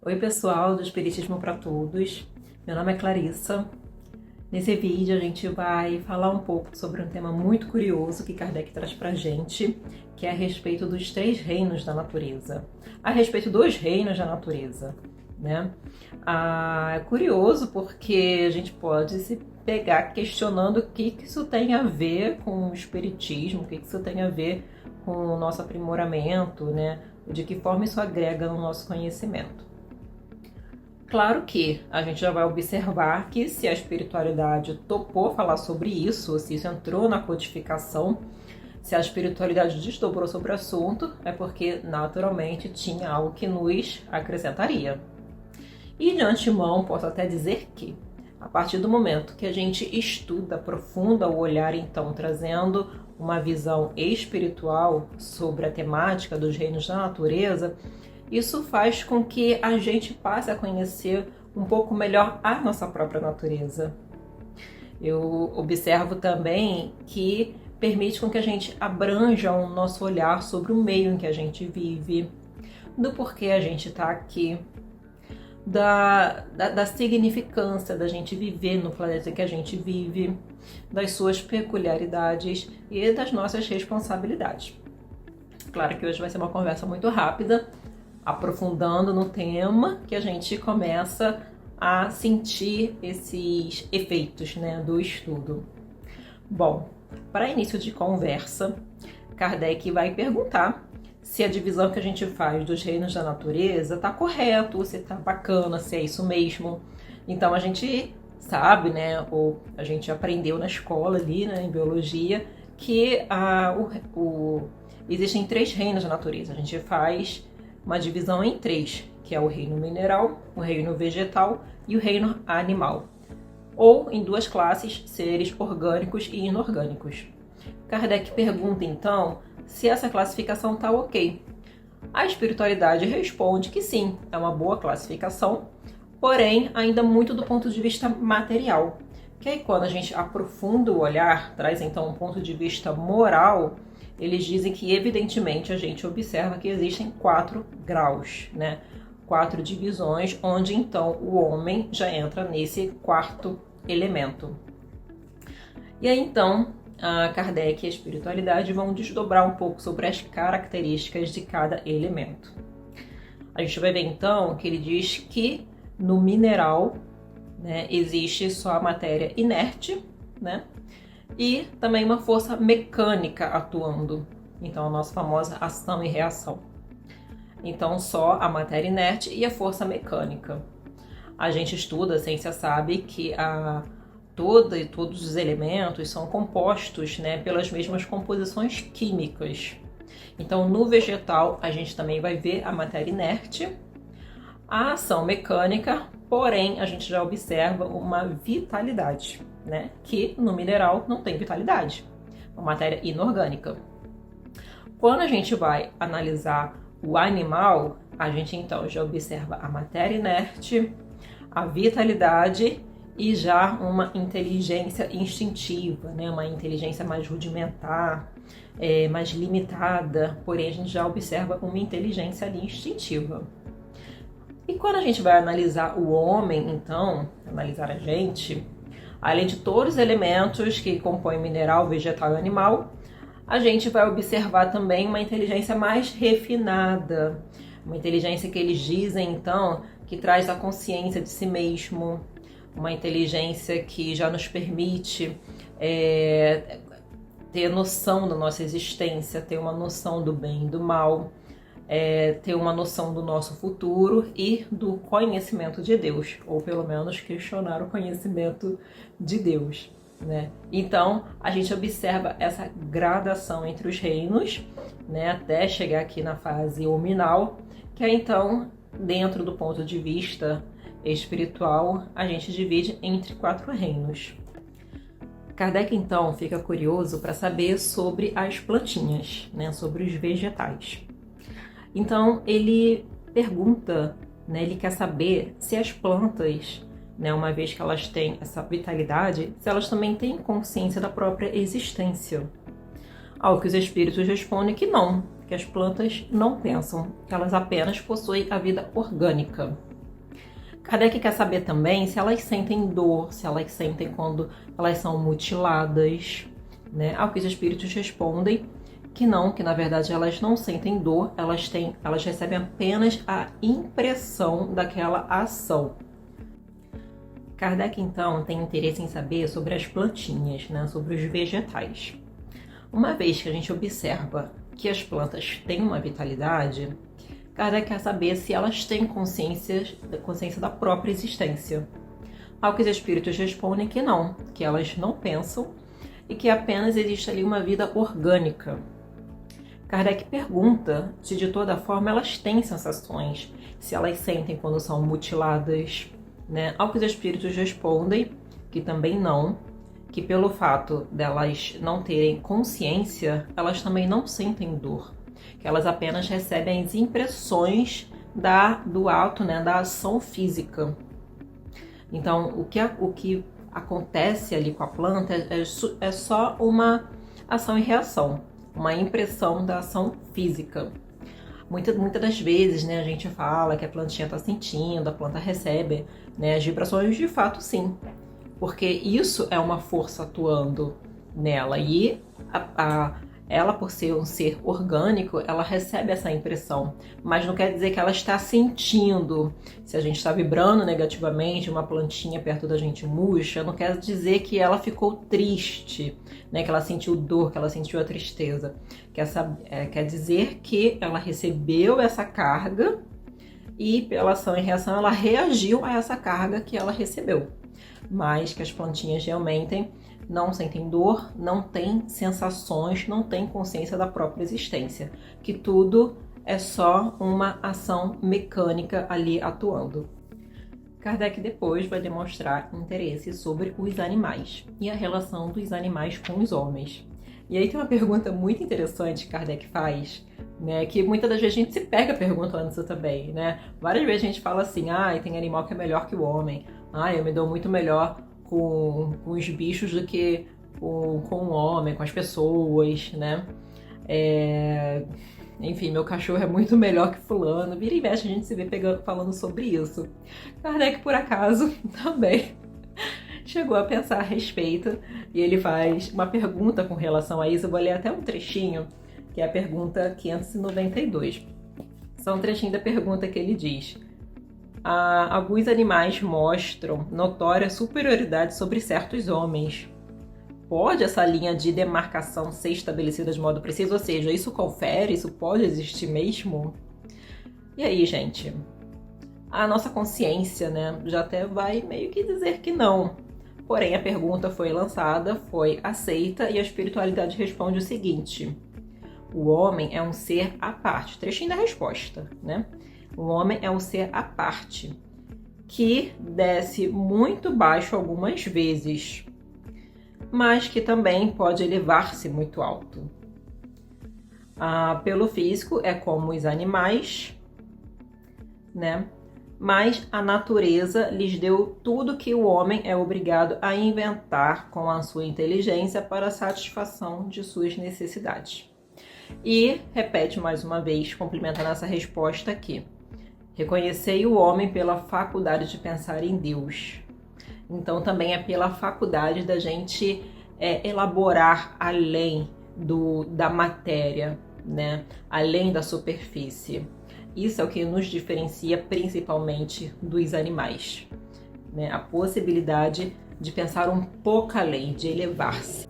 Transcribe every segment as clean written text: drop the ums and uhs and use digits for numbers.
Oi pessoal do Espiritismo para Todos, meu nome é Clarissa. Nesse vídeo a gente vai falar um pouco sobre um tema muito curioso que Kardec traz pra gente, que é a respeito dos 3 reinos da natureza. A respeito dos reinos da natureza, né? É curioso porque a gente pode se pegar questionando o que isso tem a ver com o Espiritismo, o que isso tem a ver com o nosso aprimoramento, né? De que forma isso agrega no nosso conhecimento. Claro que a gente já vai observar que se a espiritualidade topou falar sobre isso, se isso entrou na codificação, se a espiritualidade desdobrou sobre o assunto, é porque naturalmente tinha algo que nos acrescentaria. E de antemão posso até dizer que, a partir do momento que a gente estuda, aprofunda o olhar, então trazendo uma visão espiritual sobre a temática dos reinos da natureza, isso faz com que a gente passe a conhecer um pouco melhor a nossa própria natureza. Eu observo também que permite com que a gente abranja o nosso olhar sobre o meio em que a gente vive, do porquê a gente está aqui, da significância da gente viver no planeta que a gente vive, das suas peculiaridades e das nossas responsabilidades. Claro que hoje vai ser uma conversa muito rápida, aprofundando no tema, que a gente começa a sentir esses efeitos, né, do estudo. Bom, para início de conversa, Kardec vai perguntar se a divisão que a gente faz dos reinos da natureza está correto, se está bacana, se é isso mesmo. Então a gente sabe, né, ou a gente aprendeu na escola ali, né, em biologia, que existem 3 reinos da natureza. A gente faz uma divisão em 3, que é o reino mineral, o reino vegetal e o reino animal, ou em 2 classes, seres orgânicos e inorgânicos. Kardec pergunta então se essa classificação está ok. A espiritualidade responde que sim, é uma boa classificação, porém ainda muito do ponto de vista material, que aí quando a gente aprofunda o olhar, traz então um ponto de vista moral, eles dizem que, evidentemente, a gente observa que existem 4 graus, né? 4 divisões, onde, então, o homem já entra nesse 4º elemento. E aí, então, a Kardec e a espiritualidade vão desdobrar um pouco sobre as características de cada elemento. A gente vai ver, então, que ele diz que no mineral, né, existe só a matéria inerte, né? E também uma força mecânica atuando. Então, a nossa famosa ação e reação. Então, só a matéria inerte e a força mecânica. A gente estuda, a ciência sabe que todos os elementos são compostos, né, pelas mesmas composições químicas. Então, no vegetal, a gente também vai ver a matéria inerte, a ação mecânica, porém, a gente já observa uma vitalidade, né? Que no mineral não tem vitalidade, uma matéria inorgânica. Quando a gente vai analisar o animal, a gente então já observa a matéria inerte, a vitalidade e já uma inteligência instintiva, né? Uma inteligência mais rudimentar, mais limitada, porém a gente já observa uma inteligência ali instintiva. E quando a gente vai analisar o homem, então, analisar a gente, além de todos os elementos que compõem mineral, vegetal e animal, a gente vai observar também uma inteligência mais refinada, uma inteligência que eles dizem, então, que traz a consciência de si mesmo, uma inteligência que já nos permite ter noção da nossa existência, ter uma noção do bem e do mal, ter uma noção do nosso futuro e do conhecimento de Deus, ou pelo menos questionar o conhecimento de Deus, né? Então, a gente observa essa gradação entre os reinos, né, até chegar aqui na fase hominal, que é então, dentro do ponto de vista espiritual, a gente divide entre 4 reinos. Kardec, então, fica curioso para saber sobre as plantinhas, né, sobre os vegetais. Então, ele pergunta, né, ele quer saber se as plantas, né, uma vez que elas têm essa vitalidade, se elas também têm consciência da própria existência. Ao que os espíritos respondem que não, que as plantas não pensam, que elas apenas possuem a vida orgânica. Kardec quer saber também se elas sentem dor, se elas sentem quando elas são mutiladas, né? Ao que os espíritos respondem que não, que na verdade elas não sentem dor, elas recebem apenas a impressão daquela ação. Kardec então tem interesse em saber sobre as plantinhas, né? Sobre os vegetais. Uma vez que a gente observa que as plantas têm uma vitalidade, Kardec quer saber se elas têm consciência da própria existência. Ao que os espíritos respondem que não, que elas não pensam e que apenas existe ali uma vida orgânica. Kardec pergunta se de toda forma elas têm sensações, se elas sentem quando são mutiladas, né? Ao que os espíritos respondem que também não, que pelo fato delas não terem consciência, elas também não sentem dor, que elas apenas recebem as impressões do ato, né, da ação física. Então, o que acontece ali com a planta é só uma ação e reação, uma impressão da ação física. Muitas das vezes, né, a gente fala que a plantinha está sentindo, a planta recebe, né, as vibrações, de fato sim, porque isso é uma força atuando nela e ela, por ser um ser orgânico, ela recebe essa impressão, mas não quer dizer que ela está sentindo. Se a gente está vibrando negativamente, uma plantinha perto da gente murcha, não quer dizer que ela ficou triste, né? Que ela sentiu dor, que ela sentiu a tristeza. Quer dizer que ela recebeu essa carga e, pela ação e reação, ela reagiu a essa carga que ela recebeu. Mas que as plantinhas realmente não sentem dor, não têm sensações, não têm consciência da própria existência, que tudo é só uma ação mecânica ali atuando. Kardec depois vai demonstrar interesse sobre os animais e a relação dos animais com os homens. E aí tem uma pergunta muito interessante que Kardec faz, né, que muitas das vezes a gente se pega perguntando isso também, né? Várias vezes a gente fala assim, tem animal que é melhor que o homem, eu me dou muito melhor com os bichos do que com o homem, com as pessoas, né? Enfim, meu cachorro é muito melhor que fulano. Vira e mexe, a gente se vê falando sobre isso. Kardec, por acaso, também chegou a pensar a respeito e ele faz uma pergunta com relação a isso. Eu vou ler até um trechinho, que é a pergunta 592. Só um trechinho da pergunta que ele diz: alguns animais mostram notória superioridade sobre certos homens. Pode essa linha de demarcação ser estabelecida de modo preciso? Ou seja, isso confere? Isso pode existir mesmo? E aí, gente? A nossa consciência, né, já até vai meio que dizer que não. Porém, a pergunta foi lançada, foi aceita e a espiritualidade responde o seguinte: o homem é um ser à parte. Trechinho da resposta, né? O homem é um ser à parte, que desce muito baixo algumas vezes, mas que também pode elevar-se muito alto. Pelo físico é como os animais, né? Mas a natureza lhes deu tudo que o homem é obrigado a inventar com a sua inteligência para a satisfação de suas necessidades. E repete mais uma vez, complementando essa resposta aqui: reconhecei o homem pela faculdade de pensar em Deus. Então também é pela faculdade da gente elaborar além da matéria, né? Além da superfície. Isso é o que nos diferencia principalmente dos animais, né? A possibilidade de pensar um pouco além, de elevar-se.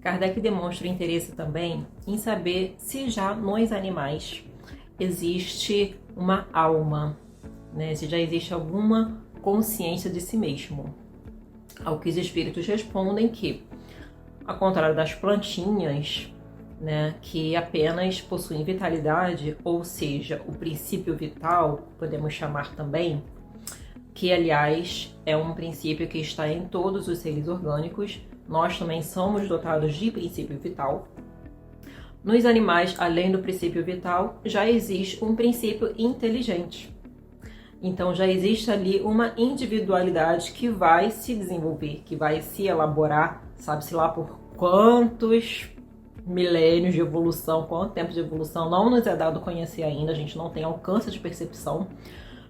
Kardec demonstra interesse também em saber se já nos animais existe uma alma, né? Se já existe alguma consciência de si mesmo. Ao que os espíritos respondem que, ao contrário das plantinhas, né, que apenas possuem vitalidade, ou seja, o princípio vital, podemos chamar também, que aliás é um princípio que está em todos os seres orgânicos, nós também somos dotados de princípio vital. Nos animais, além do princípio vital, já existe um princípio inteligente. Então já existe ali uma individualidade que vai se desenvolver, que vai se elaborar, sabe-se lá por quantos milênios de evolução, quanto tempo de evolução, não nos é dado conhecer ainda, a gente não tem alcance de percepção,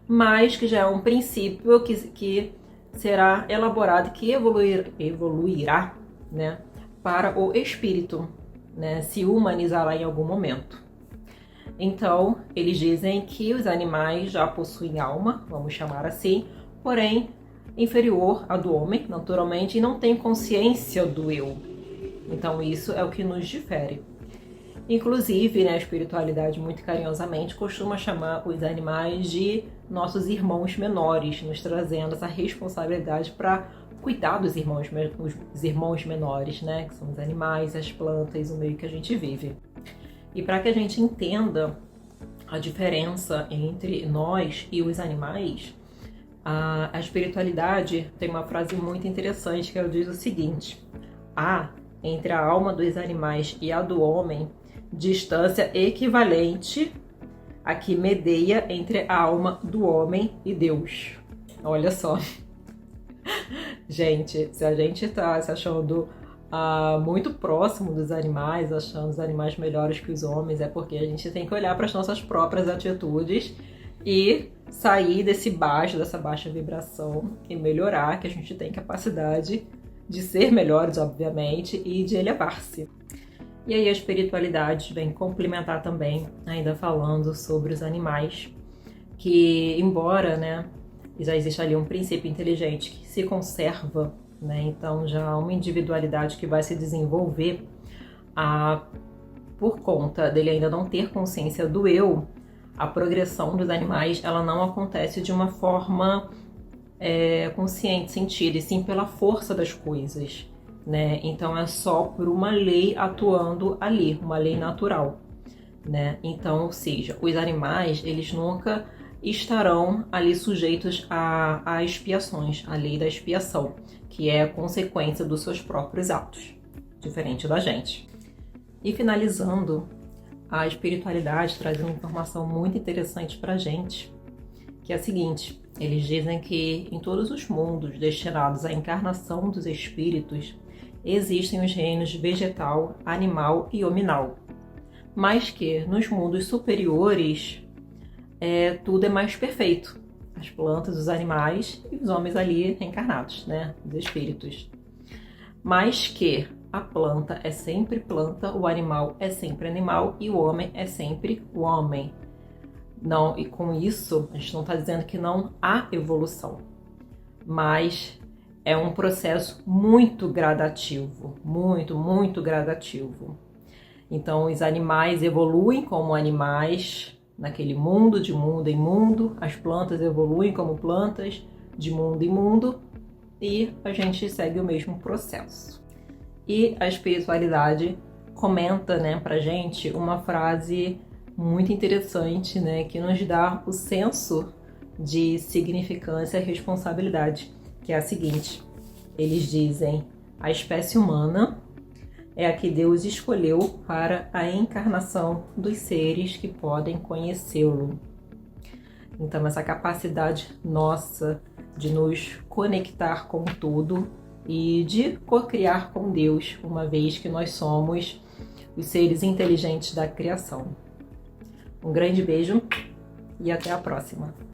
mas que já é um princípio que será elaborado, que evoluirá, né, para o espírito, né, se humanizará em algum momento. Então, eles dizem que os animais já possuem alma, vamos chamar assim, porém inferior à do homem, naturalmente, e não tem consciência do eu. Então, isso é o que nos difere. Inclusive, né, a espiritualidade, muito carinhosamente, costuma chamar os animais de nossos irmãos menores, nos trazendo essa responsabilidade para cuidar dos os irmãos menores, né, que são os animais, as plantas, o meio que a gente vive. E para que a gente entenda a diferença entre nós e os animais, a espiritualidade tem uma frase muito interessante que ela diz o seguinte: há entre a alma dos animais e a do homem distância equivalente a que medeia entre a alma do homem e Deus. Olha só. Gente, se a gente tá se achando muito próximo dos animais, achando os animais melhores que os homens, é porque a gente tem que olhar para as nossas próprias atitudes e sair dessa baixa vibração e melhorar, que a gente tem capacidade de ser melhores, obviamente, e de elevar-se. E aí a espiritualidade vem complementar também, ainda falando sobre os animais, que embora, né, já existe ali um princípio inteligente que se conserva, né, então já há uma individualidade que vai se desenvolver por conta dele ainda não ter consciência do eu. A progressão dos animais, ela não acontece de uma forma consciente, sentida, e sim pela força das coisas, né? Então é só por uma lei atuando ali, uma lei natural, né? Então, ou seja, os animais, eles nunca estarão ali sujeitos a expiações, a lei da expiação, que é a consequência dos seus próprios atos, diferente da gente. E finalizando, a espiritualidade traz uma informação muito interessante pra gente, que é a seguinte: eles dizem que em todos os mundos destinados à encarnação dos espíritos existem os reinos vegetal, animal e hominal, mas que nos mundos superiores tudo é mais perfeito. As plantas, os animais e os homens ali reencarnados, né, os espíritos. Mas que a planta é sempre planta, o animal é sempre animal e o homem é sempre o homem. Não, e com isso, a gente não está dizendo que não há evolução, mas é um processo muito gradativo, muito gradativo. Então, os animais evoluem como animais, naquele mundo, de mundo em mundo, as plantas evoluem como plantas, de mundo em mundo, e a gente segue o mesmo processo. E a espiritualidade comenta, né, pra gente uma frase muito interessante, né, que nos dá o senso de significância e responsabilidade, que é a seguinte: eles dizem, a espécie humana é a que Deus escolheu para a encarnação dos seres que podem conhecê-lo. Então, essa capacidade nossa de nos conectar com tudo e de co-criar com Deus, uma vez que nós somos os seres inteligentes da criação. Um grande beijo e até a próxima!